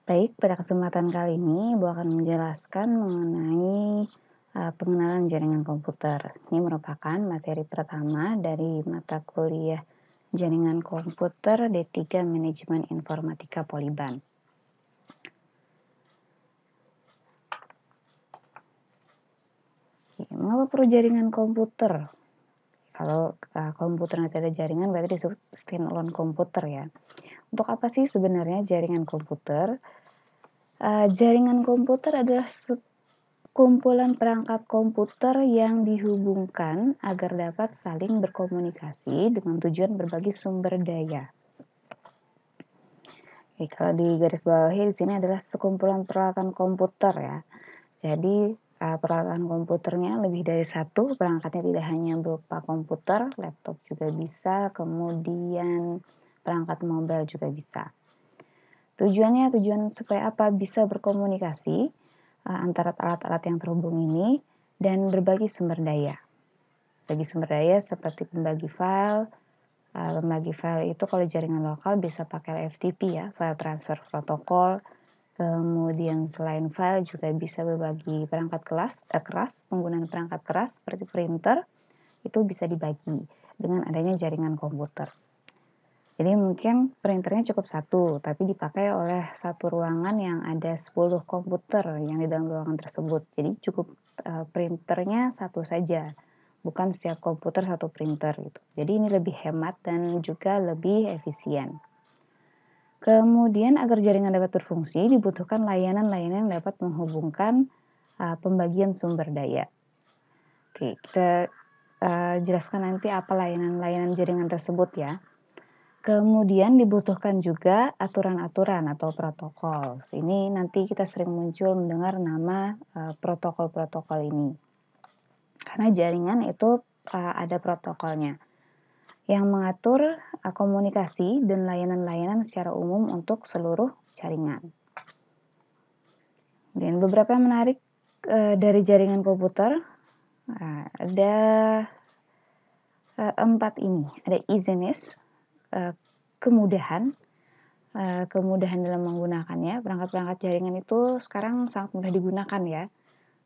Baik, pada kesempatan kali ini Ibu akan menjelaskan mengenai pengenalan jaringan komputer. Ini merupakan materi pertama dari mata kuliah Jaringan Komputer D3 Manajemen Informatika Poliban. Mengapa perlu jaringan komputer? Kalau komputer nanti ada jaringan berarti disebut standalone komputer ya. Untuk apa sih sebenarnya jaringan komputer? Jaringan komputer adalah kumpulan perangkat komputer yang dihubungkan agar dapat saling berkomunikasi dengan tujuan berbagi sumber daya. Oke, kalau di garis bawahi di sini adalah sekumpulan peralatan komputer ya. Jadi peralatan komputernya lebih dari satu, perangkatnya tidak hanya berupa komputer, laptop juga bisa, kemudian perangkat mobile juga bisa. Tujuan supaya apa? Bisa berkomunikasi antara alat-alat yang terhubung ini dan berbagi sumber daya. Bagi sumber daya seperti pembagi file. Pembagi file itu kalau jaringan lokal bisa pakai FTP ya, file transfer protokol. Kemudian selain file juga bisa berbagi perangkat keras, penggunaan perangkat keras seperti printer itu bisa dibagi dengan adanya jaringan komputer. Jadi mungkin printernya cukup satu, tapi dipakai oleh satu ruangan yang ada 10 komputer yang di dalam ruangan tersebut. Jadi cukup printernya satu saja, bukan setiap komputer satu printer gitu. Jadi ini lebih hemat dan juga lebih efisien. Kemudian agar jaringan dapat berfungsi dibutuhkan layanan-layanan yang dapat menghubungkan pembagian sumber daya. Oke, kita jelaskan nanti apa layanan-layanan jaringan tersebut ya. Kemudian dibutuhkan juga aturan-aturan atau protokol. Ini nanti kita sering muncul mendengar nama protokol-protokol ini. Karena jaringan itu ada protokolnya yang mengatur komunikasi dan layanan-layanan secara umum untuk seluruh jaringan. Dan beberapa yang menarik dari jaringan komputer ada 4 ini. Ada easiness, kemudahan dalam menggunakannya. Perangkat-perangkat jaringan itu sekarang sangat mudah digunakan ya.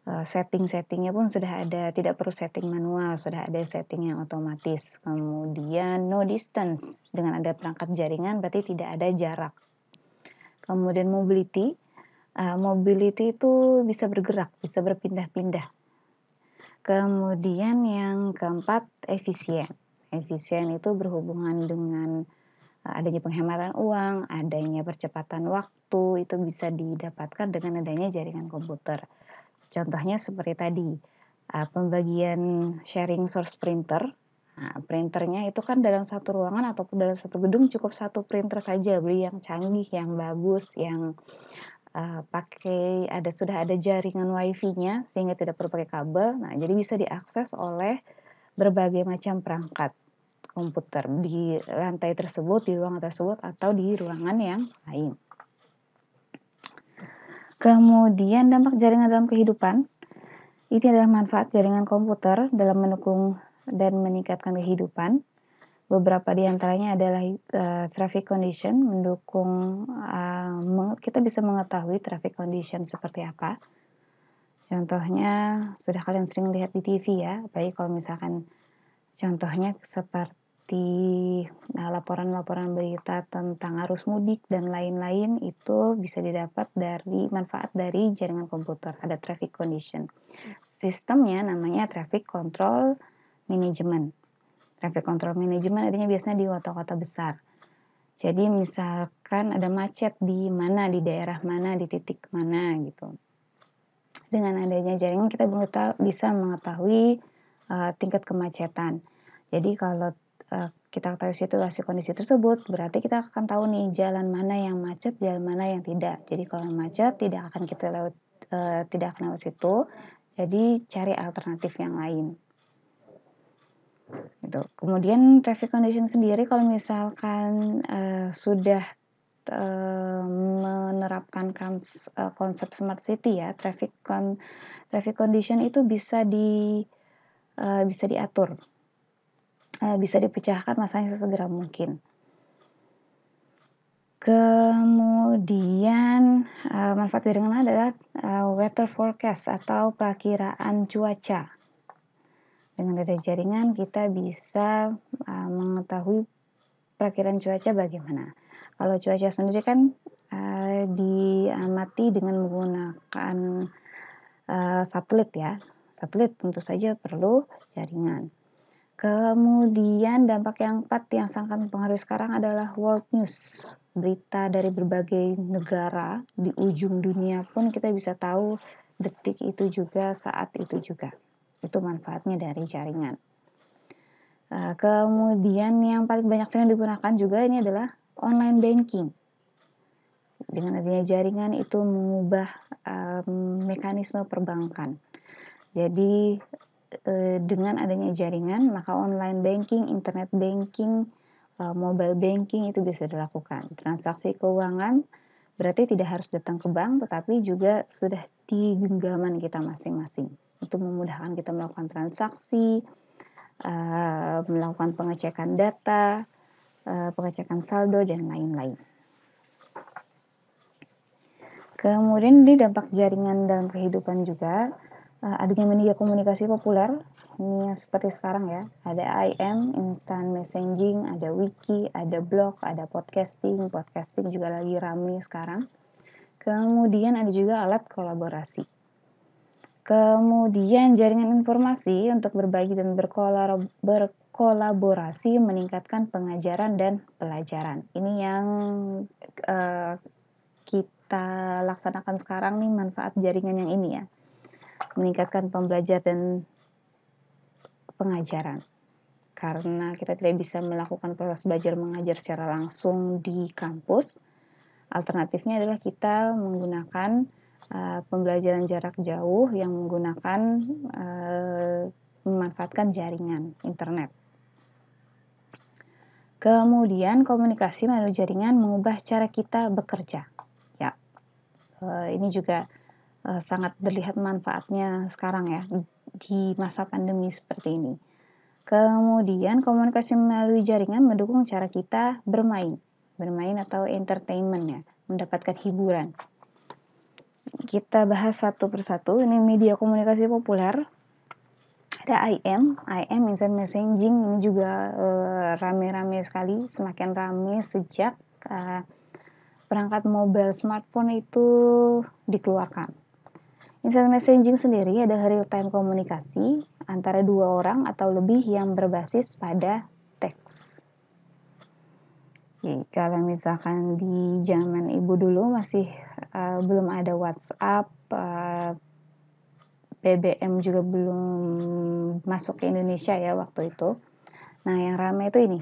Setting-settingnya pun sudah ada, tidak perlu setting manual, sudah ada setting yang otomatis. Kemudian no distance, dengan ada perangkat jaringan berarti tidak ada jarak. Kemudian mobility itu bisa bergerak, bisa berpindah-pindah. Kemudian yang keempat efisien itu berhubungan dengan adanya penghematan uang, adanya percepatan waktu, itu bisa didapatkan dengan adanya jaringan komputer. Contohnya seperti tadi, pembagian sharing source printer. Printernya itu kan dalam satu ruangan ataupun dalam satu gedung cukup satu printer saja, beli yang canggih, yang bagus, yang sudah ada jaringan wifi-nya sehingga tidak perlu pakai kabel. Nah, jadi bisa diakses oleh berbagai macam perangkat komputer di lantai tersebut, di ruangan tersebut, atau di ruangan yang lain. Kemudian dampak jaringan dalam kehidupan. Ini adalah manfaat jaringan komputer dalam mendukung dan meningkatkan kehidupan. Beberapa di antaranya adalah traffic condition, mendukung kita bisa mengetahui traffic condition seperti apa. Contohnya sudah kalian sering lihat di TV ya, baik kalau misalkan contohnya seperti laporan-laporan berita tentang arus mudik dan lain-lain, itu bisa didapat dari manfaat dari jaringan komputer. Ada traffic condition. Sistemnya namanya traffic control management. Traffic control management adanya biasanya di kota-kota besar. Jadi misalkan ada macet di mana, di daerah mana, di titik mana gitu. Dengan adanya jaringan kita bisa mengetahui tingkat kemacetan. Jadi kalau kita ketahui situasi kondisi tersebut, berarti kita akan tahu nih jalan mana yang macet, jalan mana yang tidak. Jadi kalau macet tidak akan lewat situ. Jadi cari alternatif yang lain. Gitu. Kemudian traffic condition sendiri kalau misalkan sudah menerapkan konsep smart city ya, traffic condition itu bisa diatur, bisa dipecahkan masanya sesegera mungkin. Kemudian Manfaat jaringan adalah weather forecast atau perakiraan cuaca. Dengan ada jaringan kita bisa mengetahui perakiraan cuaca bagaimana. Kalau cuaca sendiri kan diamati dengan menggunakan satelit ya. Satelit tentu saja perlu jaringan. Kemudian dampak yang keempat yang sangat mempengaruhi sekarang adalah world news. Berita dari berbagai negara di ujung dunia pun kita bisa tahu detik itu juga, saat itu juga. Itu manfaatnya dari jaringan. Kemudian yang paling banyak sering digunakan juga ini adalah online banking. Dengan adanya jaringan itu mengubah mekanisme perbankan. Jadi dengan adanya jaringan, maka online banking, internet banking, mobile banking itu bisa dilakukan. Transaksi keuangan berarti tidak harus datang ke bank, tetapi juga sudah di genggaman kita masing-masing. Itu memudahkan kita melakukan transaksi, melakukan pengecekan data, pengecekan saldo, dan lain-lain. Kemudian di dampak jaringan dalam kehidupan juga, adanya media komunikasi populer, ini seperti sekarang ya, ada IM, instant messaging, ada wiki, ada blog, ada podcasting juga lagi ramai sekarang. Kemudian ada juga alat kolaborasi. Kemudian jaringan informasi untuk berbagi dan berkolaborasi meningkatkan pengajaran dan pelajaran. Ini yang kita laksanakan sekarang nih, manfaat jaringan yang ini ya. Meningkatkan pembelajaran dan pengajaran. Karena kita tidak bisa melakukan proses belajar mengajar secara langsung di kampus, alternatifnya adalah kita menggunakan pembelajaran jarak jauh yang menggunakan memanfaatkan jaringan internet. Kemudian komunikasi melalui jaringan mengubah cara kita bekerja. Ya, ini juga sangat terlihat manfaatnya sekarang ya di masa pandemi seperti ini. Kemudian komunikasi melalui jaringan mendukung cara kita bermain atau entertainment ya, mendapatkan hiburan. Kita bahas satu persatu. Ini media komunikasi populer. Ada IM instant messaging, ini juga rame-rame sekali, semakin rame sejak perangkat mobile smartphone itu dikeluarkan. Instant messaging sendiri adalah real-time komunikasi antara dua orang atau lebih yang berbasis pada teks. Jadi, kalau misalkan di zaman ibu dulu masih belum ada WhatsApp, BBM juga belum masuk ke Indonesia ya waktu itu. Nah, yang ramai itu ini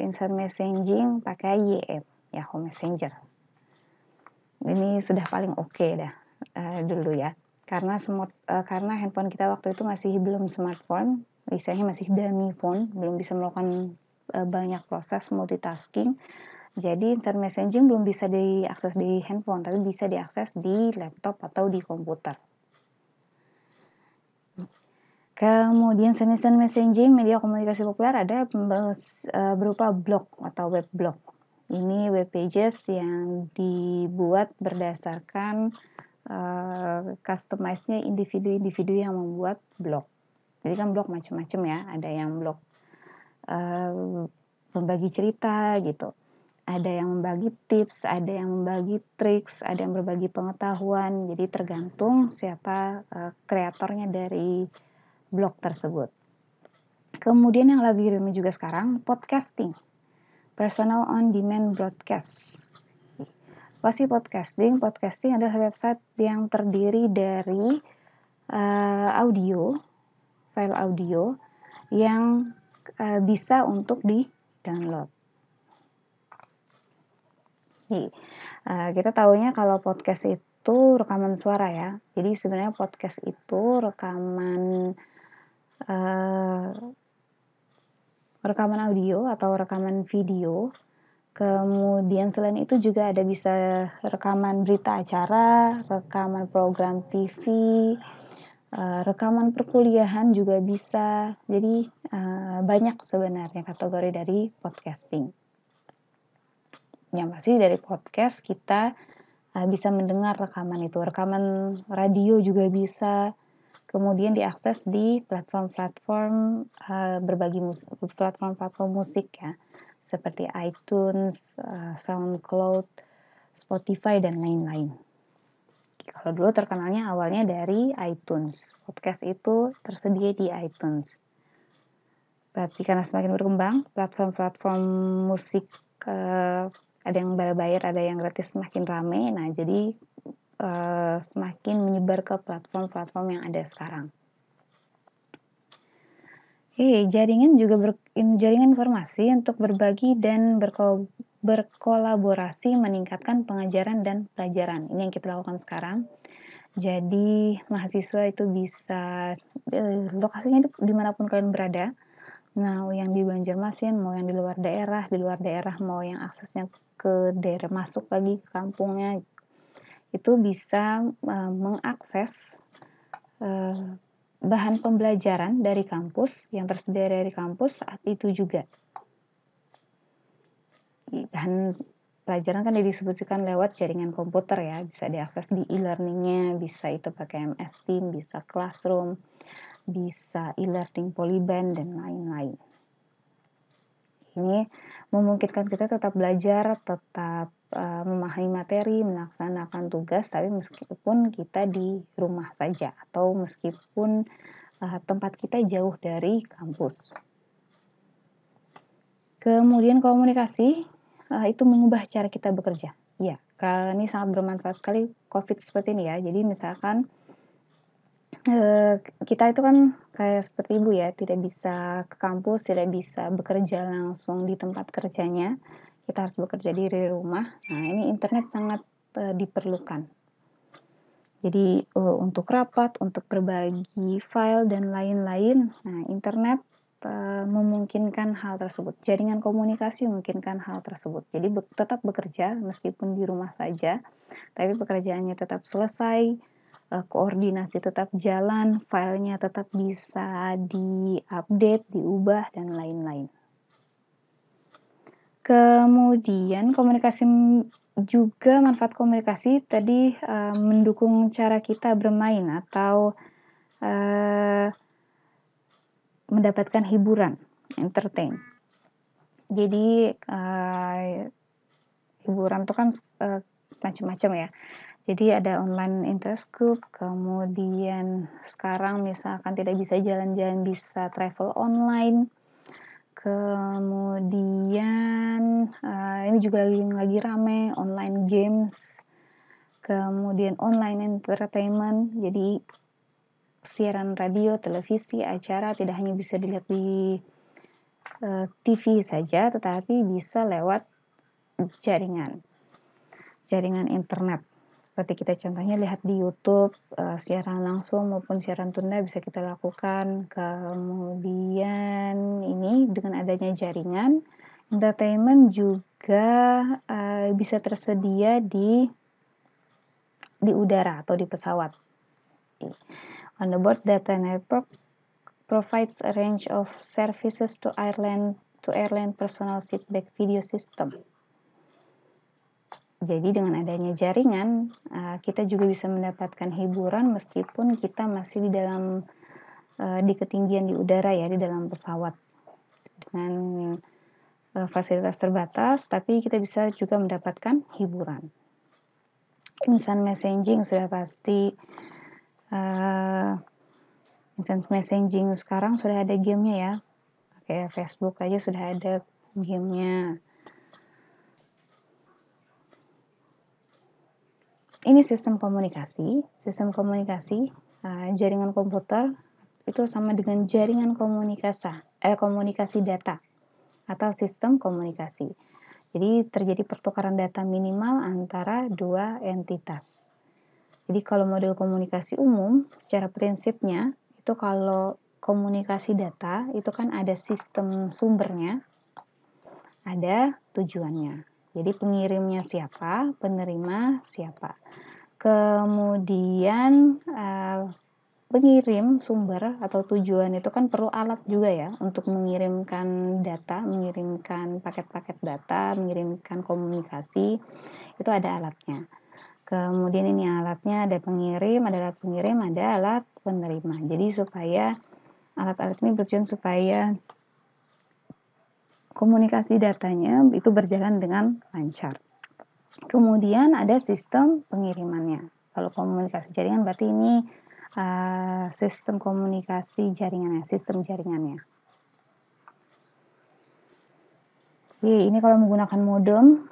instant messaging pakai YM, Yahoo Messenger. Ini sudah paling oke dah dulu ya, karena handphone kita waktu itu masih belum smartphone, istilahnya masih dummy phone, belum bisa melakukan banyak proses multitasking. Jadi instant messaging belum bisa diakses di handphone, tapi bisa diakses di laptop atau di komputer. Kemudian instant messaging media komunikasi populer ada berupa blog atau web blog. Ini web pages yang dibuat berdasarkan customize-nya individu-individu yang membuat blog. Jadi kan blog macam-macam ya, ada yang blog membagi cerita gitu, ada yang membagi tips, ada yang membagi triks, ada yang berbagi pengetahuan. Jadi tergantung siapa kreatornya dari blog tersebut. Kemudian yang lagi ramai juga sekarang podcasting, personal on demand broadcast. Apa sih podcasting? Podcasting adalah website yang terdiri dari file audio yang bisa untuk di-download. Kita tahunya kalau podcast itu rekaman suara ya. Jadi sebenarnya podcast itu rekaman audio atau rekaman video. Kemudian selain itu juga ada bisa rekaman berita acara, rekaman program TV, rekaman perkuliahan juga bisa. Jadi banyak sebenarnya kategori dari podcasting. Yang pasti dari podcast kita bisa mendengar rekaman itu. Rekaman radio juga bisa, kemudian diakses di platform-platform, platform-platform musik ya, seperti iTunes, SoundCloud, Spotify, dan lain-lain. Kalau dulu terkenalnya awalnya dari iTunes. Podcast itu tersedia di iTunes. Tapi karena semakin berkembang, platform-platform musik ada yang berbayar, ada yang gratis, semakin rame. Nah, jadi semakin menyebar ke platform-platform yang ada sekarang. Jaringan juga jaringan informasi untuk berbagi dan berkolaborasi meningkatkan pengajaran dan pelajaran. Ini yang kita lakukan sekarang. Jadi mahasiswa itu bisa lokasinya dimanapun kalian berada. Mau yang di Banjarmasin, mau yang di luar daerah mau yang aksesnya ke daerah masuk lagi ke kampungnya, itu bisa mengakses bahan pembelajaran dari kampus, yang tersedia dari kampus saat itu juga. Bahan pelajaran kan didistribusikan lewat jaringan komputer ya, bisa diakses di e-learningnya, bisa itu pakai MS Teams, bisa Classroom, bisa e-learning Polyband, dan lain-lain. Ini memungkinkan kita tetap belajar, tetap memahami materi, melaksanakan tugas, tapi meskipun kita di rumah saja atau meskipun tempat kita jauh dari kampus. Kemudian komunikasi itu mengubah cara kita bekerja. Ya, ini sangat bermanfaat sekali COVID seperti ini ya. Jadi misalkan kita itu kan kayak seperti ibu ya, tidak bisa ke kampus, tidak bisa bekerja langsung di tempat kerjanya. Kita harus bekerja di rumah. Nah, ini internet sangat diperlukan. Jadi untuk rapat, untuk berbagi file dan lain-lain, nah internet memungkinkan hal tersebut. Jaringan komunikasi memungkinkan hal tersebut. Jadi tetap bekerja meskipun di rumah saja, tapi pekerjaannya tetap selesai, koordinasi tetap jalan, filenya tetap bisa diupdate, diubah, dan lain-lain. Kemudian komunikasi juga, manfaat komunikasi tadi mendukung cara kita bermain atau mendapatkan hiburan, entertain. Jadi hiburan itu kan macam-macam ya. Jadi ada online interest group, kemudian sekarang misalkan tidak bisa jalan-jalan, bisa travel online. Kemudian ini juga lagi rame, online games. Kemudian online entertainment, jadi siaran radio, televisi, acara tidak hanya bisa dilihat di TV saja, tetapi bisa lewat jaringan internet. Seperti kita contohnya lihat di YouTube, siaran langsung maupun siaran tunda bisa kita lakukan. Kemudian ini dengan adanya jaringan, entertainment juga bisa tersedia di udara atau di pesawat. On the board data network provides a range of services to airline personal seatback video system. Jadi dengan adanya jaringan, kita juga bisa mendapatkan hiburan meskipun kita masih di ketinggian di udara ya, di dalam pesawat. Dengan fasilitas terbatas, tapi kita bisa juga mendapatkan hiburan. Instant messaging sudah pasti. Instant messaging sekarang sudah ada gamenya ya. Kayak Facebook aja sudah ada gamenya. Ini sistem komunikasi. Jaringan komputer itu sama dengan jaringan komunikasi data atau sistem komunikasi. Jadi terjadi pertukaran data minimal antara dua entitas. Jadi kalau model komunikasi umum, secara prinsipnya itu kalau komunikasi data itu kan ada sistem sumbernya, ada tujuannya. Jadi pengirimnya siapa, penerima siapa. Kemudian pengirim sumber atau tujuan itu kan perlu alat juga ya untuk mengirimkan data, mengirimkan paket-paket data, mengirimkan komunikasi, itu ada alatnya. Kemudian ini alatnya, ada pengirim, ada alat pengirim, ada alat penerima. Jadi supaya alat-alat ini bertujuan supaya komunikasi datanya itu berjalan dengan lancar. Kemudian ada sistem pengirimannya. Kalau komunikasi jaringan berarti ini sistem komunikasi jaringannya, sistem jaringannya. Jadi ini kalau menggunakan modem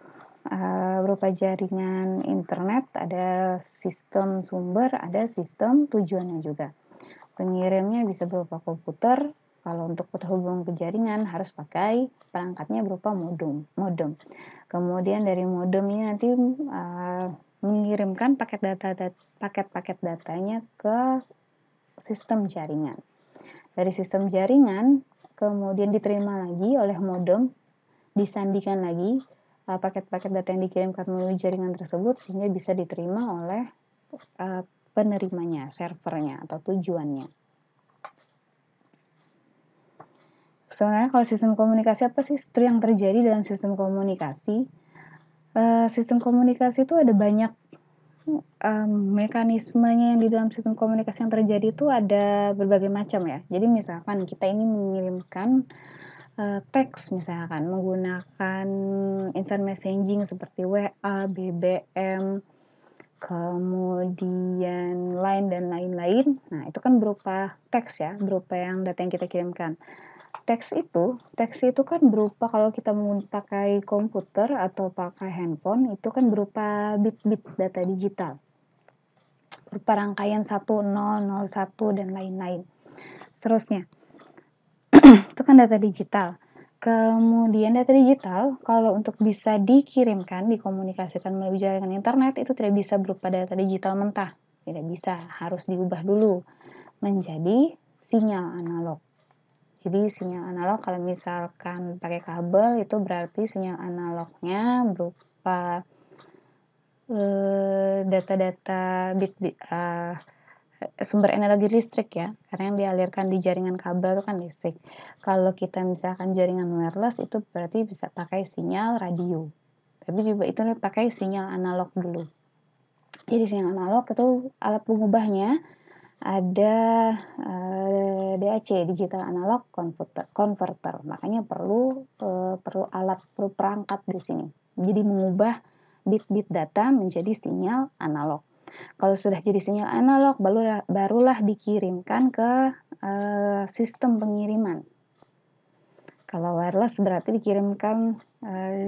berupa jaringan internet, ada sistem sumber, ada sistem tujuannya juga. Pengirimnya bisa berupa komputer. Kalau untuk terhubung ke jaringan harus pakai perangkatnya berupa modem. Kemudian dari modem ini nanti mengirimkan paket-paket datanya ke sistem jaringan. Dari sistem jaringan kemudian diterima lagi oleh modem, disandikan lagi paket-paket data yang dikirimkan melalui jaringan tersebut sehingga bisa diterima oleh penerimanya, servernya atau tujuannya. Sebenarnya kalau sistem komunikasi, apa sih yang terjadi dalam sistem komunikasi? Sistem komunikasi itu ada banyak mekanismenya yang di dalam sistem komunikasi yang terjadi itu ada berbagai macam ya. Jadi misalkan kita ini mengirimkan teks misalkan menggunakan instant messaging seperti WA, BBM, kemudian Line dan lain-lain. Nah, itu kan berupa teks ya, berupa yang data yang kita kirimkan. Teks itu kan berupa, kalau kita pakai komputer atau pakai handphone, itu kan berupa bit-bit data digital. Berupa rangkaian 1, 0, 01 dan lain-lain. Seterusnya. Itu kan data digital. Kemudian data digital kalau untuk bisa dikirimkan, dikomunikasikan melalui jaringan internet itu tidak bisa berupa data digital mentah. Tidak bisa, harus diubah dulu menjadi sinyal analog. Jadi sinyal analog kalau misalkan pakai kabel itu berarti sinyal analognya berupa data-data bit-bit sumber energi listrik ya, karena yang dialirkan di jaringan kabel itu kan listrik. Kalau kita misalkan jaringan wireless itu berarti bisa pakai sinyal radio, tapi juga itu pakai sinyal analog dulu. Jadi sinyal analog itu alat pengubahnya ada DAC, digital analog converter. Makanya perlu perangkat di sini. Jadi mengubah bit-bit data menjadi sinyal analog. Kalau sudah jadi sinyal analog, barulah dikirimkan ke sistem pengiriman. Kalau wireless berarti dikirimkan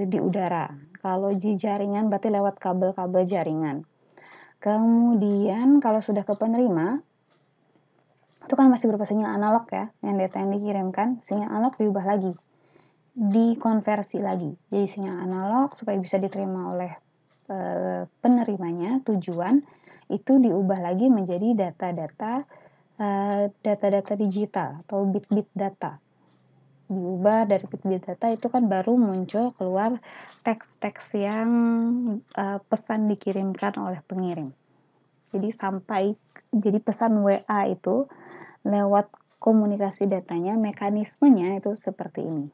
di udara. Kalau di jaringan berarti lewat kabel-kabel jaringan. Kemudian kalau sudah ke penerima, itu kan masih berupa sinyal analog ya, yang data yang dikirimkan, sinyal analog diubah lagi, dikonversi lagi. Jadi sinyal analog supaya bisa diterima oleh penerimanya, tujuan, itu diubah lagi menjadi data-data digital atau bit-bit data. Diubah dari bit-bit data itu kan baru muncul keluar teks-teks yang pesan dikirimkan oleh pengirim. Jadi pesan WA itu lewat komunikasi datanya, mekanismenya itu seperti ini.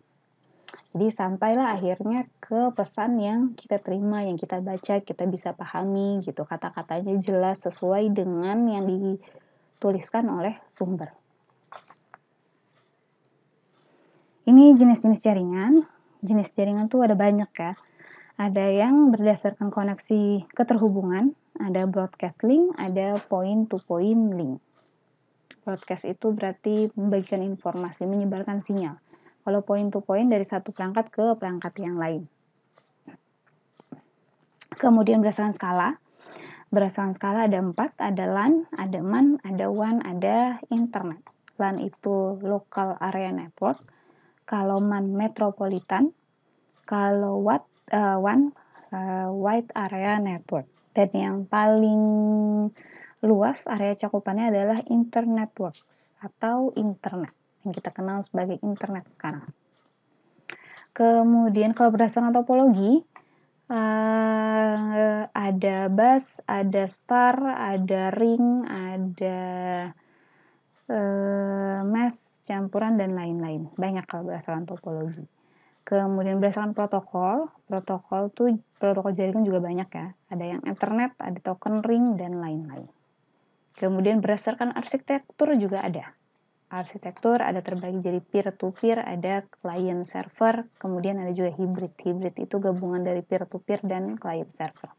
Jadi sampailah akhirnya ke pesan yang kita terima, yang kita baca, kita bisa pahami gitu. Kata-katanya jelas sesuai dengan yang dituliskan oleh sumber. Ini jenis-jenis jaringan. Jenis jaringan tuh ada banyak ya. Ada yang berdasarkan koneksi keterhubungan, ada broadcast link, ada point-to-point link. Broadcast itu berarti membagikan informasi, menyebarkan sinyal. Kalau point-to-point dari satu perangkat ke perangkat yang lain. Kemudian berdasarkan skala. Berdasarkan skala ada 4, ada LAN, ada MAN, ada WAN, ada internet. LAN itu local area network. Kalau MAN metropolitan. Kalau WAN wide area network. Dan yang paling luas area cakupannya adalah internet network atau internet yang kita kenal sebagai internet sekarang. Kemudian kalau berdasarkan topologi ada bus, ada star, ada ring, ada mesh, campuran dan lain-lain. Banyak kalau berdasarkan topologi. Kemudian berdasarkan protokol jaringan juga banyak ya. Ada yang Ethernet, ada token ring, dan lain-lain. Kemudian berdasarkan arsitektur juga ada. Arsitektur ada terbagi jadi peer-to-peer, ada client server, kemudian ada juga hybrid. Hybrid itu gabungan dari peer-to-peer dan client server.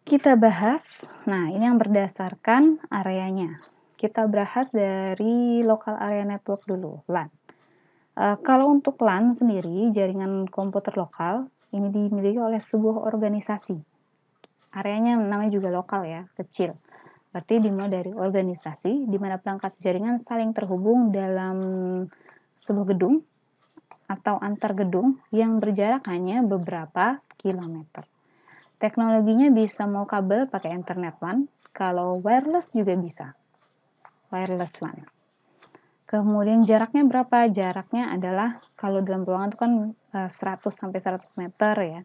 Kita bahas, nah ini yang berdasarkan areanya. Kita bahas dari local area network dulu, LAN. Kalau untuk LAN sendiri, jaringan komputer lokal, ini dimiliki oleh sebuah organisasi. Areanya namanya juga lokal ya, kecil. Berarti dimulai dari organisasi, di mana perangkat jaringan saling terhubung dalam sebuah gedung atau antar gedung yang berjarak hanya beberapa kilometer. Teknologinya bisa mau kabel pakai internet LAN, kalau wireless juga bisa. Wireless LAN. Kemudian jaraknya berapa? Jaraknya adalah kalau dalam ruangan itu kan 100 sampai 100 meter ya.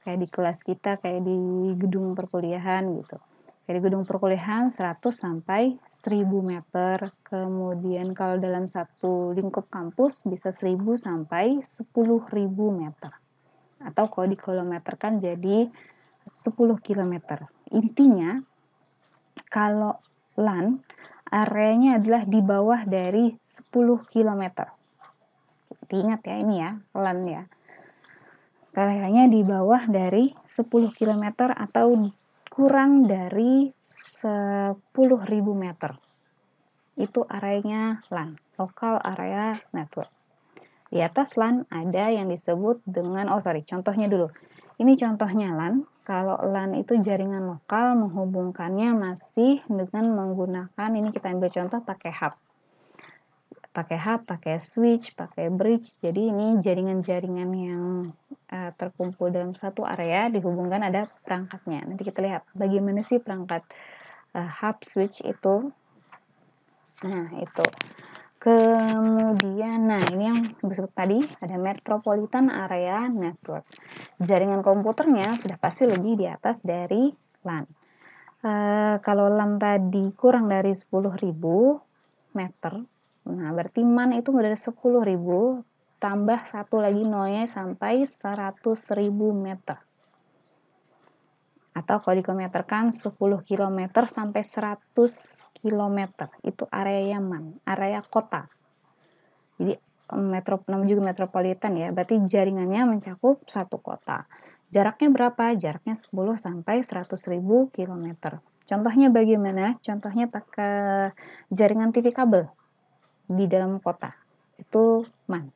Kayak di kelas kita, kayak di gedung perkuliahan gitu. Kayak di gedung perkuliahan 100 sampai 1000 meter. Kemudian kalau dalam satu lingkup kampus bisa 1000 sampai 10.000 meter. Atau kalau dikilometerkan jadi 10 kilometer. Intinya kalau LAN areanya adalah di bawah dari 10 km. Ingat ya, ini ya, LAN ya. Areanya di bawah dari 10 km atau kurang dari 10.000 meter. Itu areanya LAN, local area network. Di atas LAN ada yang disebut dengan, contohnya dulu. Ini contohnya LAN. Kalau LAN itu jaringan lokal, menghubungkannya masih dengan menggunakan, ini kita ambil contoh pakai hub. Pakai switch, pakai bridge. Jadi ini jaringan-jaringan yang terkumpul dalam satu area, dihubungkan ada perangkatnya. Nanti kita lihat bagaimana sih perangkat hub switch itu. Nah, itu. Kemudian, ini yang disebut tadi, ada Metropolitan Area Network. Jaringan komputernya sudah pasti lebih di atas dari LAN. Kalau LAN tadi kurang dari 10.000 meter, nah berarti MAN itu dari 10.000, tambah satu lagi nolnya sampai 100.000 meter. Atau kalau dikometerkan 10 km sampai 100 km, itu area MAN, area kota. Jadi namanya juga metropolitan ya, berarti jaringannya mencakup satu kota. Jaraknya berapa? Jaraknya 10 sampai 100.000 km. Contohnya bagaimana? Contohnya pakai jaringan TV kabel di dalam kota. Itu MAN.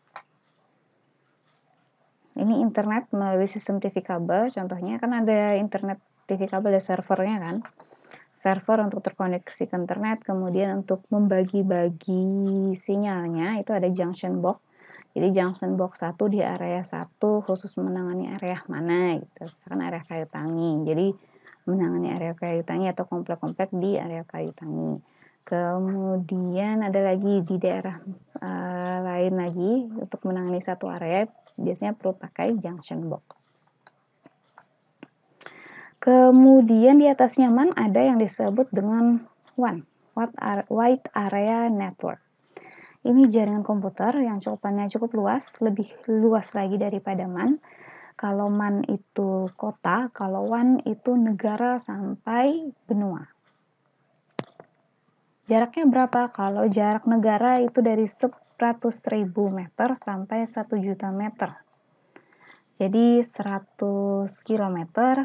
Ini internet melalui sistem TV kabel, contohnya kan ada internet TV kabel, ada servernya kan. Server untuk terkoneksi ke internet, kemudian untuk membagi-bagi sinyalnya itu ada junction box. Jadi junction box 1 di area 1 khusus menangani area mana gitu. Misalkan area Kayu Tangi. Jadi menangani area Kayu Tangi atau komplek-komplek di area Kayu Tangi. Kemudian ada lagi di daerah lain lagi untuk menangani satu area biasanya perlu pakai junction box. Kemudian di atasnya MAN ada yang disebut dengan WAN, Wide Area Network. Ini jaringan komputer yang cakupannya cukup luas, lebih luas lagi daripada MAN. Kalau MAN itu kota, kalau WAN itu negara sampai benua. Jaraknya berapa? Kalau jarak negara itu dari 100.000 meter sampai 1 juta meter. Jadi 100 km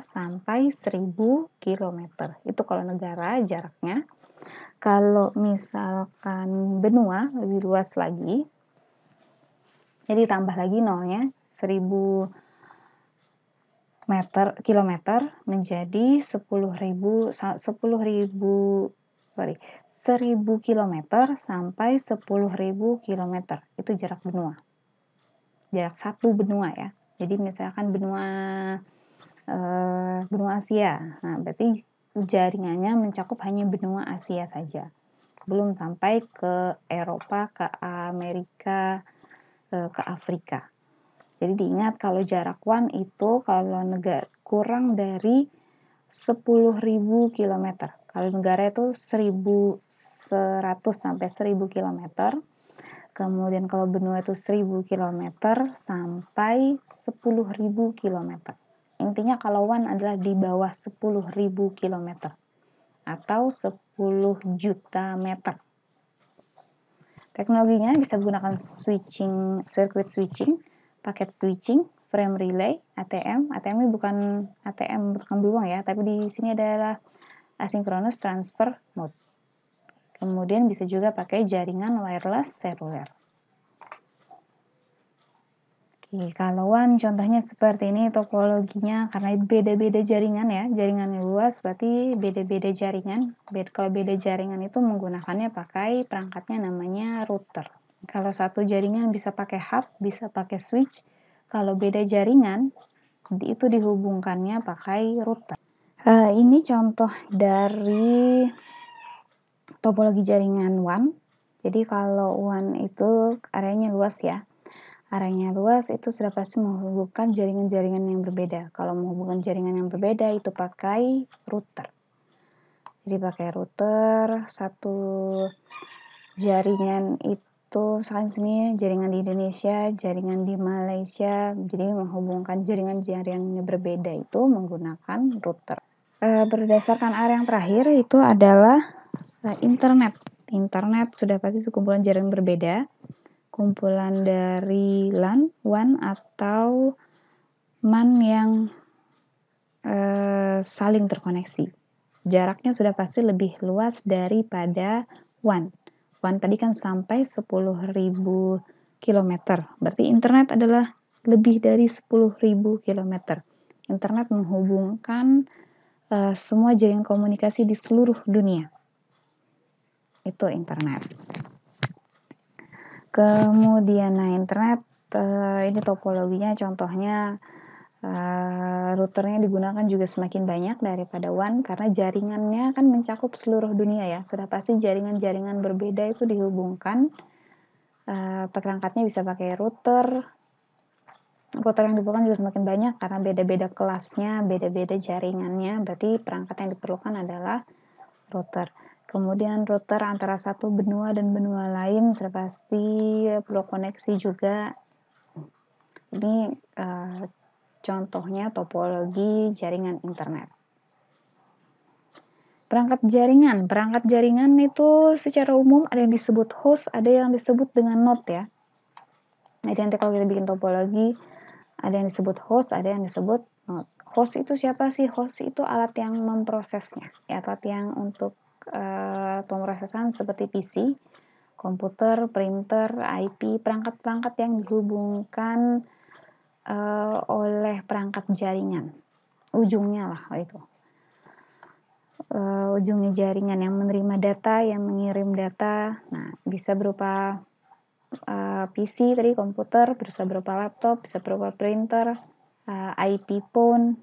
sampai 1000 km. Itu kalau negara jaraknya. Kalau misalkan benua lebih luas lagi. Jadi tambah lagi nolnya 1000 kilometer menjadi 10.000 km sampai 10.000 km. Itu jarak benua. Jarak satu benua ya. Jadi misalkan benua Asia, nah berarti jaringannya mencakup hanya benua Asia saja, belum sampai ke Eropa, ke Amerika, ke Afrika. Jadi diingat kalau jarak WAN itu kalau negara kurang dari 10.000 km. Kalau negara itu 1.100 sampai 1.000 km. Kemudian kalau benua itu 1000 km sampai 10.000 km. Intinya kalau WAN adalah di bawah 10.000 km atau 10 juta meter. Teknologinya bisa menggunakan switching, circuit switching, paket switching, frame relay, ATM. ATM ini bukan ATM beruang ya, tapi di sini adalah asynchronous transfer mode. Kemudian bisa juga pakai jaringan wireless seluler. Oke, kalau WAN contohnya seperti ini topologinya, karena beda-beda jaringan ya, jaringannya luas berarti beda-beda jaringan. Kalau beda jaringan itu menggunakannya pakai perangkatnya namanya router. Kalau satu jaringan bisa pakai hub, bisa pakai switch. Kalau beda jaringan itu dihubungkannya pakai router. Ini contoh dari topologi jaringan WAN. Jadi kalau WAN itu areanya luas ya. Areanya luas itu sudah pasti menghubungkan jaringan-jaringan yang berbeda. Kalau menghubungkan jaringan yang berbeda itu pakai router. Jadi pakai router, satu jaringan itu misalkan sini jaringan di Indonesia, jaringan di Malaysia. Jadi menghubungkan jaringan-jaringan yang berbeda itu menggunakan router. Berdasarkan area yang terakhir itu adalah internet. Internet sudah pasti sekumpulan jaringan berbeda. Kumpulan dari LAN, WAN, atau MAN yang saling terkoneksi. Jaraknya sudah pasti lebih luas daripada WAN. WAN tadi kan sampai 10.000 km. Berarti internet adalah lebih dari 10.000 km. Internet menghubungkan semua jaringan komunikasi di seluruh dunia. Itu internet. Kemudian internet ini topologinya contohnya routernya digunakan juga semakin banyak daripada WAN karena jaringannya kan mencakup seluruh dunia ya. Sudah pasti jaringan-jaringan berbeda itu dihubungkan. Perangkatnya bisa pakai router. Router yang diperlukan juga semakin banyak karena beda-beda kelasnya, beda-beda jaringannya. Berarti perangkat yang diperlukan adalah router. Kemudian router antara satu benua dan benua lain sudah pasti perlu koneksi juga. Ini contohnya topologi jaringan internet. Perangkat jaringan itu secara umum ada yang disebut host, ada yang disebut dengan node ya. Jadi nanti kalau kita bikin topologi, ada yang disebut host, ada yang disebut node. Host itu siapa sih? Host itu alat yang memprosesnya, ya, alat yang untuk pemrosesan seperti PC, komputer, printer, IP, perangkat-perangkat yang dihubungkan oleh perangkat jaringan. Ujungnya lah itu. Ujungnya jaringan yang menerima data, yang mengirim data. Nah, bisa berupa PC tadi, komputer, bisa berupa laptop, bisa berupa printer, IP phone,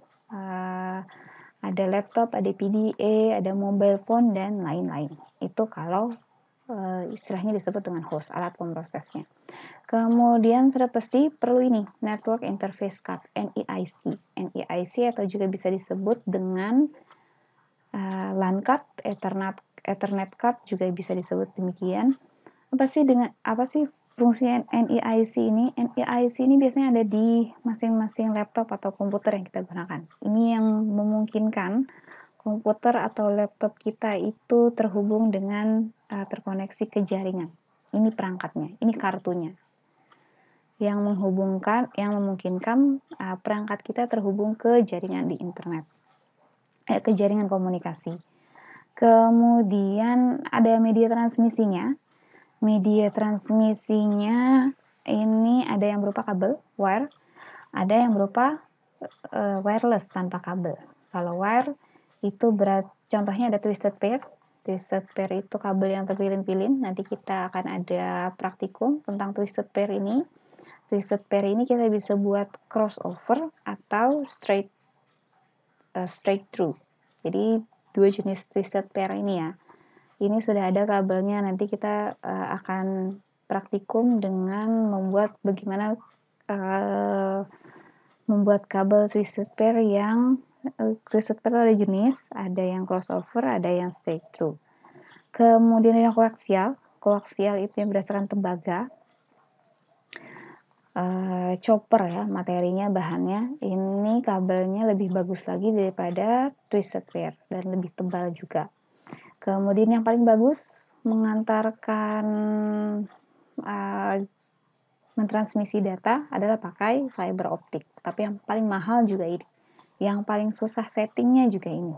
ada laptop, ada PDA, ada mobile phone, dan lain-lain. Itu kalau istilahnya disebut dengan host, alat pemrosesnya. Kemudian sudah pasti perlu ini, Network Interface Card, NIC. NIC atau juga bisa disebut dengan LAN card, Ethernet card juga bisa disebut demikian. Apa sih fungsinya NIC ini? NIC ini biasanya ada di masing-masing laptop atau komputer yang kita gunakan. Ini yang memungkinkan komputer atau laptop kita itu terhubung dengan terkoneksi ke jaringan. Ini perangkatnya, ini kartunya. Yang memungkinkan perangkat kita terhubung ke jaringan di internet. Ke jaringan komunikasi. Kemudian ada media transmisinya. Media transmisinya ini ada yang berupa kabel, wire, ada yang berupa wireless tanpa kabel. Kalau wire itu contohnya ada twisted pair. Twisted pair itu kabel yang terpilin-pilin. Nanti kita akan ada praktikum tentang twisted pair ini. Twisted pair ini kita bisa buat crossover atau straight through. Jadi dua jenis twisted pair ini ya. Ini sudah ada kabelnya. Nanti kita akan praktikum dengan membuat bagaimana membuat kabel twisted pair yang twisted pair ada jenis, ada yang crossover, ada yang straight through. Kemudian yang koaksial. Koaksial itu yang berdasarkan tembaga. chopper ya materinya, bahannya. Ini kabelnya lebih bagus lagi daripada twisted pair dan lebih tebal juga. Kemudian yang paling bagus mengantarkan mentransmisi data adalah pakai fiber optik. Tapi yang paling mahal juga ini. Yang paling susah settingnya juga ini.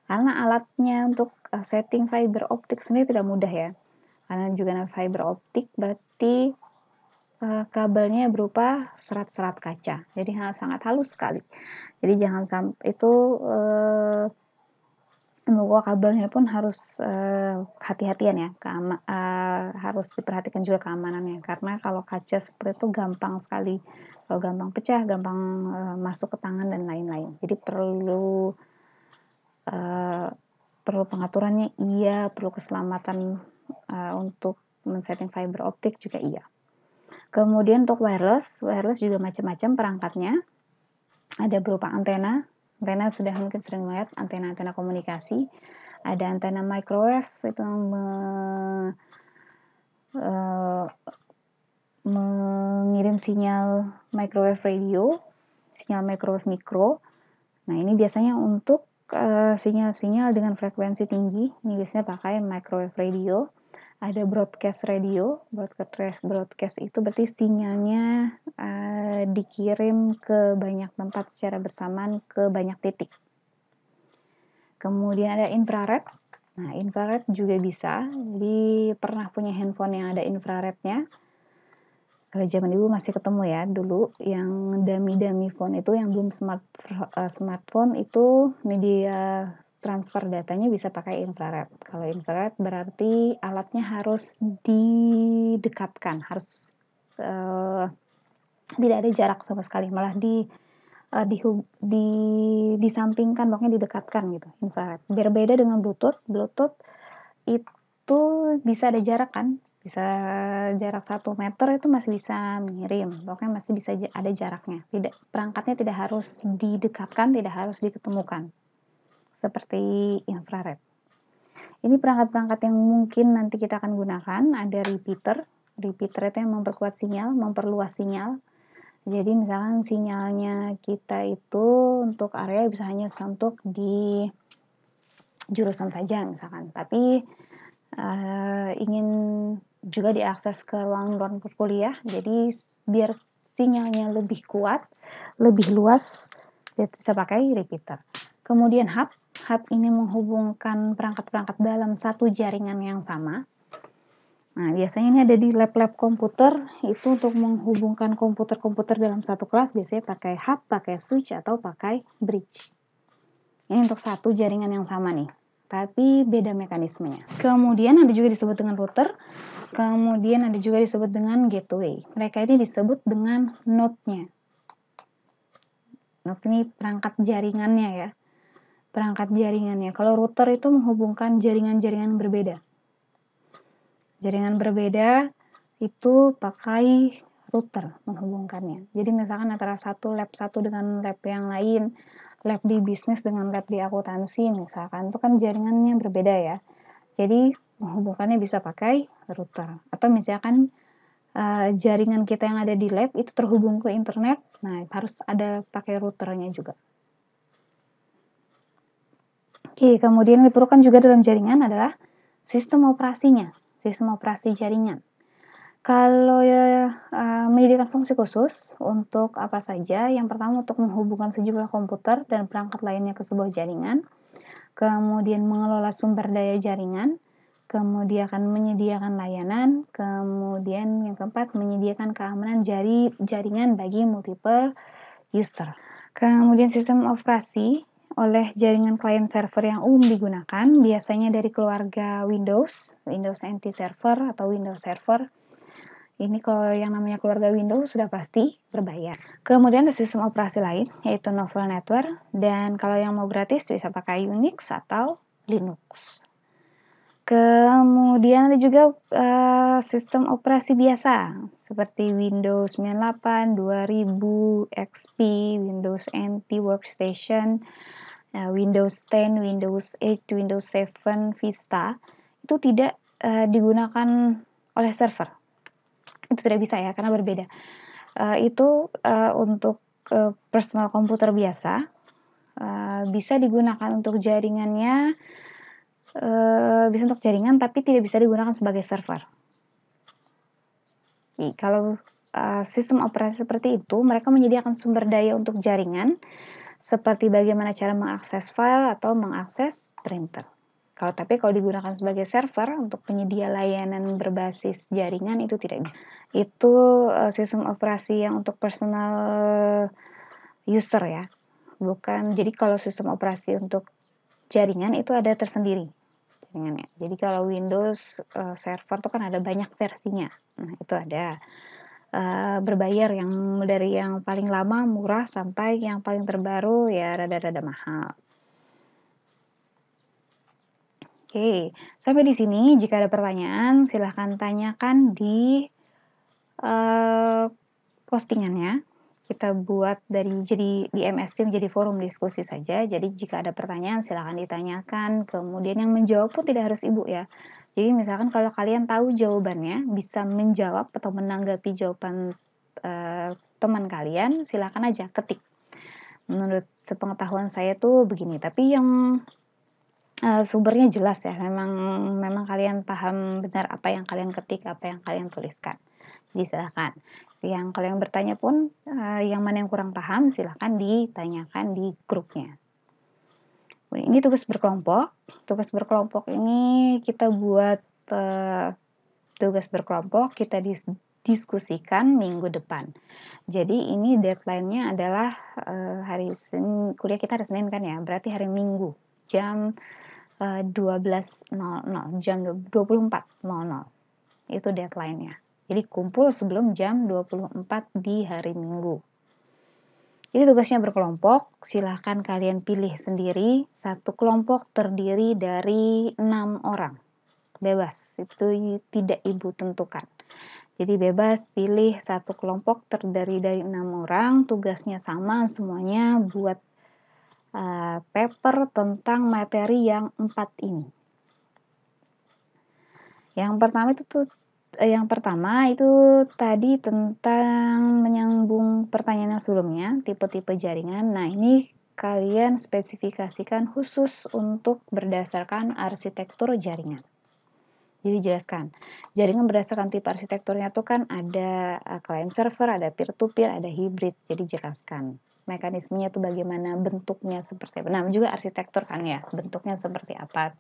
Karena alatnya untuk setting fiber optik sendiri tidak mudah ya. Karena juga fiber optik berarti kabelnya berupa serat-serat kaca. Jadi sangat halus sekali. Jadi jangan sampai itu membawa kabelnya pun harus hati-hatian ya, harus diperhatikan juga keamanannya. Karena kalau kaca seperti itu gampang sekali, kalau gampang pecah, gampang masuk ke tangan dan lain-lain. Jadi perlu pengaturannya iya, perlu keselamatan untuk men-setting fiber optik juga iya. Kemudian untuk wireless juga macam-macam perangkatnya. Ada berupa antena sudah mungkin sering melihat antena komunikasi. Ada antena microwave itu yang mengirim sinyal microwave radio, sinyal microwave mikro. Nah ini biasanya untuk sinyal-sinyal dengan frekuensi tinggi. Ini biasanya pakai microwave radio. Ada broadcast radio. Broadcast itu berarti sinyalnya dikirim ke banyak tempat secara bersamaan, ke banyak titik. Kemudian ada infrared. Nah, infrared juga bisa. Jadi pernah punya handphone yang ada infrarednya. Kalau zaman dulu masih ketemu ya, dulu yang dummy phone itu yang belum smartphone itu media transfer datanya bisa pakai infrared. Kalau infrared berarti alatnya harus didekatkan, harus tidak ada jarak sama sekali, malah disampingkan, pokoknya didekatkan gitu, infrared. Berbeda dengan Bluetooth itu bisa ada jarak kan, bisa jarak 1 meter itu masih bisa mengirim, pokoknya masih bisa ada jaraknya. Perangkatnya tidak harus didekatkan, tidak harus diketemukan seperti infrared. Ini perangkat-perangkat yang mungkin nanti kita akan gunakan. Ada repeater itu yang memperkuat sinyal, memperluas sinyal. Jadi misalkan sinyalnya kita itu untuk area bisa hanya untuk di jurusan saja misalkan, tapi ingin juga diakses ke ruang kuliah, jadi biar sinyalnya lebih kuat, lebih luas, bisa pakai repeater. Kemudian hub ini menghubungkan perangkat-perangkat dalam satu jaringan yang sama. Nah, biasanya ini ada di lab-lab komputer, itu untuk menghubungkan komputer-komputer dalam satu kelas, biasanya pakai hub, pakai switch, atau pakai bridge. Ini untuk satu jaringan yang sama nih, tapi beda mekanismenya. Kemudian ada juga disebut dengan router, kemudian ada juga disebut dengan gateway. Mereka ini disebut dengan node-nya. Node ini perangkat jaringannya ya. Perangkat jaringannya. Kalau router itu menghubungkan jaringan-jaringan berbeda. Jaringan berbeda itu pakai router menghubungkannya. Jadi misalkan antara lab satu dengan lab yang lain, lab di bisnis dengan lab di akuntansi misalkan, itu kan jaringannya berbeda ya. Jadi menghubungkannya bisa pakai router. Atau misalkan jaringan kita yang ada di lab itu terhubung ke internet, nah harus ada pakai routernya juga. Oke, kemudian diperlukan juga dalam jaringan adalah sistem operasinya, sistem operasi jaringan. Kalau menyediakan fungsi khusus untuk apa saja? Yang pertama untuk menghubungkan sejumlah komputer dan perangkat lainnya ke sebuah jaringan. Kemudian mengelola sumber daya jaringan. Kemudian akan menyediakan layanan. Kemudian yang keempat menyediakan keamanan jaringan bagi multiple user. Kemudian sistem operasi oleh jaringan client server yang umum digunakan, biasanya dari keluarga Windows NT Server atau Windows Server. Ini kalau yang namanya keluarga Windows sudah pasti berbayar. Kemudian ada sistem operasi lain, yaitu Novel Network, dan kalau yang mau gratis bisa pakai Unix atau Linux. Kemudian ada juga sistem operasi biasa, seperti Windows 98, 2000, XP, Windows NT Workstation, Windows 10, Windows 8, Windows 7, Vista, itu tidak digunakan oleh server. Itu tidak bisa ya, karena berbeda. Untuk personal komputer biasa, bisa digunakan untuk jaringannya, bisa untuk jaringan tapi tidak bisa digunakan sebagai server. Kalau sistem operasi seperti itu, mereka menyediakan sumber daya untuk jaringan, seperti bagaimana cara mengakses file atau mengakses printer. Kalau digunakan sebagai server untuk penyedia layanan berbasis jaringan itu tidak bisa. Itu sistem operasi yang untuk personal user ya. Jadi kalau sistem operasi untuk jaringan itu ada tersendiri jaringannya. Jadi kalau Windows server itu kan ada banyak versinya. Nah, itu ada berbayar dari yang paling lama murah sampai yang paling terbaru ya rada-rada mahal. Oke, sampai di sini jika ada pertanyaan silahkan tanyakan di postingannya. Kita buat jadi di MS Team jadi forum diskusi saja. Jadi jika ada pertanyaan silahkan ditanyakan. Kemudian yang menjawab pun tidak harus ibu ya. Jadi misalkan kalau kalian tahu jawabannya, bisa menjawab atau menanggapi jawaban teman kalian, silahkan aja ketik. Menurut sepengetahuan saya tuh begini. Tapi yang sumbernya jelas ya. Memang kalian paham benar apa yang kalian ketik, apa yang kalian tuliskan. Jadi silahkan. Kalau yang bertanya pun, yang mana yang kurang paham, silahkan ditanyakan di grupnya. Ini tugas berkelompok. Tugas berkelompok ini kita buat tugas berkelompok, kita diskusikan minggu depan. Jadi ini deadline-nya adalah hari Senin, kuliah kita hari Senin kan ya, berarti hari Minggu, jam 12.00, jam 24.00. Itu deadline-nya. Jadi kumpul sebelum jam 24 di hari Minggu. Ini tugasnya berkelompok, silahkan kalian pilih sendiri. Satu kelompok terdiri dari 6 orang. Bebas, itu tidak ibu tentukan. Jadi bebas pilih satu kelompok terdiri dari 6 orang, tugasnya sama semuanya buat paper tentang materi yang 4 ini. Yang pertama itu tadi tentang menyambung pertanyaan yang sebelumnya, tipe-tipe jaringan. Nah, ini kalian spesifikasikan khusus untuk berdasarkan arsitektur jaringan. Jadi jelaskan, jaringan berdasarkan tipe arsitekturnya itu kan ada client server, ada peer-to-peer, ada hybrid. Jadi jelaskan mekanismenya itu bagaimana, bentuknya seperti apa. Nah, juga arsitektur kan ya, bentuknya seperti apa,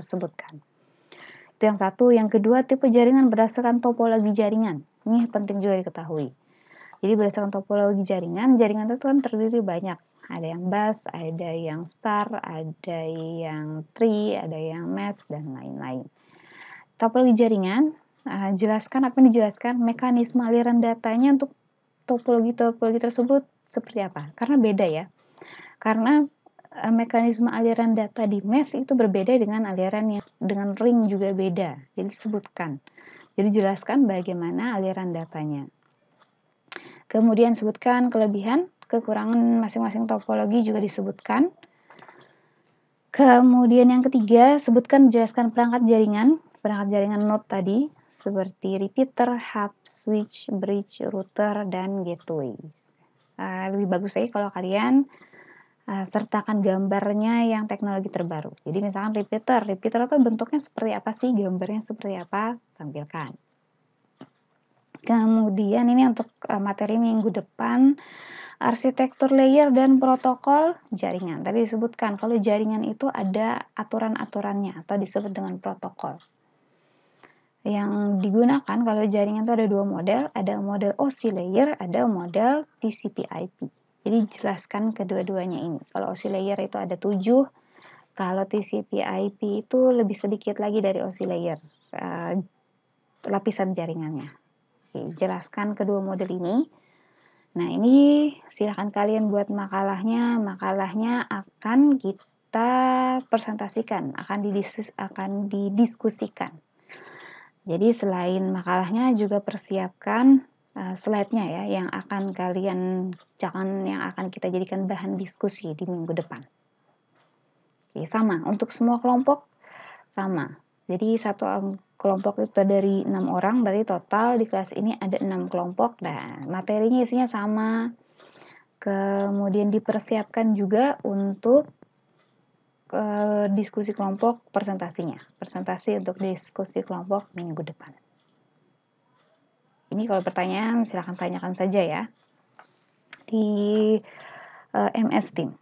sebutkan. Itu yang satu. Yang kedua, tipe jaringan berdasarkan topologi jaringan. Ini penting juga diketahui. Jadi berdasarkan topologi jaringan itu kan terdiri banyak. Ada yang bus, ada yang star, ada yang tree, ada yang mesh, dan lain-lain. Topologi jaringan, jelaskan apa yang dijelaskan, mekanisme aliran datanya untuk topologi tersebut seperti apa. Karena beda ya. Karena mekanisme aliran data di mesh itu berbeda dengan aliran yang dengan ring juga beda. Jadi sebutkan. Jadi jelaskan bagaimana aliran datanya. Kemudian sebutkan kelebihan, kekurangan masing-masing topologi juga disebutkan. Kemudian yang ketiga, jelaskan perangkat jaringan node tadi seperti repeater, hub, switch, bridge, router, dan gateway. Lebih bagus lagi kalau kalian sertakan gambarnya yang teknologi terbaru. Jadi misalkan repeater itu bentuknya seperti apa sih, gambarnya seperti apa, tampilkan. Kemudian ini untuk materi minggu depan, arsitektur layer dan protokol jaringan. Tadi disebutkan kalau jaringan itu ada aturan-aturannya atau disebut dengan protokol. Yang digunakan kalau jaringan itu ada dua model, ada model OSI layer, ada model TCP/IP. Jadi jelaskan kedua-duanya ini. Kalau OSI layer itu ada 7, kalau TCP/IP itu lebih sedikit lagi dari OSI layer, lapisan jaringannya. Oke, jelaskan kedua model ini. Nah, ini silahkan kalian buat makalahnya. Makalahnya akan kita presentasikan, akan didiskusikan. Jadi selain makalahnya juga persiapkan slide-nya ya yang akan kita jadikan bahan diskusi di minggu depan. Oke, sama untuk semua kelompok sama. Jadi kelompok itu dari 6 orang, berarti total di kelas ini ada 6 kelompok. Nah, materinya isinya sama. Kemudian dipersiapkan juga untuk diskusi kelompok presentasinya. Presentasi untuk diskusi kelompok minggu depan. Ini kalau pertanyaan silahkan tanyakan saja ya di MS Team.